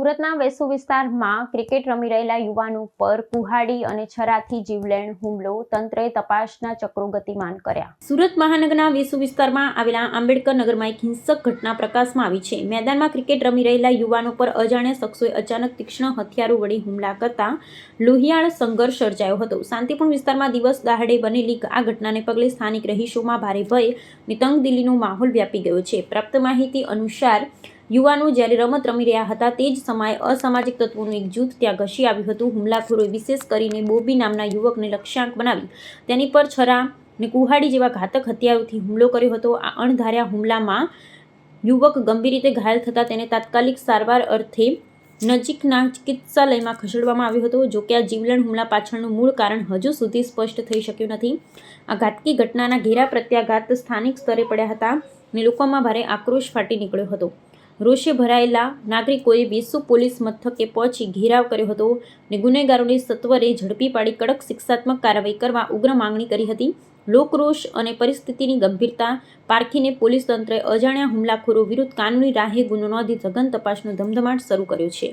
સુરતના વેસુ વિસ્તારમાં ક્રિકેટ રમી રહેલા યુવાનો પર કુહાડી અને છરાથી જીવલેણ હુમલો, તંત્રએ તપાસના ચક્રો ગતિમાન કર્યા. સુરત મહાનગરના વેસુ વિસ્તારમાં આવેલા આંબેડકર નગરમાં એક હિંસક ઘટના પ્રકાશમાં આવી છે. મેદાનમાં ક્રિકેટ રમી રહેલા યુવાનો પર અજાણ્યા શખ્સોએ અચાનક તીક્ષ્ણ હથિયારો વડે હુમલા કરતા લોહિયાળ સંઘર્ષ સર્જાયો હતો. શાંતિપૂર્ણ વિસ્તારમાં દિવસ દહાડે બનેલી આ ઘટનાને પગલે સ્થાનિક રહીશોમાં ભારે ભય અને તંગદિલીનો માહોલ વ્યાપી ગયો છે. પ્રાપ્ત માહિતી અનુસાર યુવાનો જ્યારે રમત રમી રહ્યા હતા તે જ સમયે અસામાજિક તત્વોનું એક જૂથ ત્યાં ઘસી આવ્યું હતું. હુમલાખોરોએ વિશેષ કરીને બોબી નામના યુવકને લક્ષ્યાંક બનાવી તેની પર છરા અને કુહાડી જેવા ઘાતક હથિયારોથી હુમલો કર્યો હતો. આ અણધાર્યા હુમલામાં યુવક ગંભીર રીતે ઘાયલ થતાં તેને તાત્કાલિક સારવાર અર્થે નજીકના ચિકિત્સાલયમાં ખસેડવામાં આવ્યો હતો. જોકે આ જીવલેણ હુમલા પાછળનું મૂળ કારણ હજુ સુધી સ્પષ્ટ થઈ શક્યું નથી. આ ઘાતકી ઘટનાના ઘેરા પ્રત્યાઘાત સ્થાનિક સ્તરે પડ્યા હતા અને લોકોમાં ભારે આક્રોશ ફાટી નીકળ્યો હતો. રોષે ભરાયેલા નાગરિકોએ વેસુ પોલીસ મથકે પહોંચી ઘેરાવ કર્યો હતો અને ગુનેગારોને સત્વરે ઝડપી પાડી કડક શિક્ષાત્મક કાર્યવાહી કરવા ઉગ્ર માંગણી કરી હતી. લોકરોષ અને પરિસ્થિતિની ગંભીરતા પારખીને પોલીસ તંત્રએ અજાણ્યા હુમલાખોરો વિરુદ્ધ કાનૂની રાહે ગુનો નોંધી સઘન તપાસનો ધમધમાટ શરૂ કર્યો છે.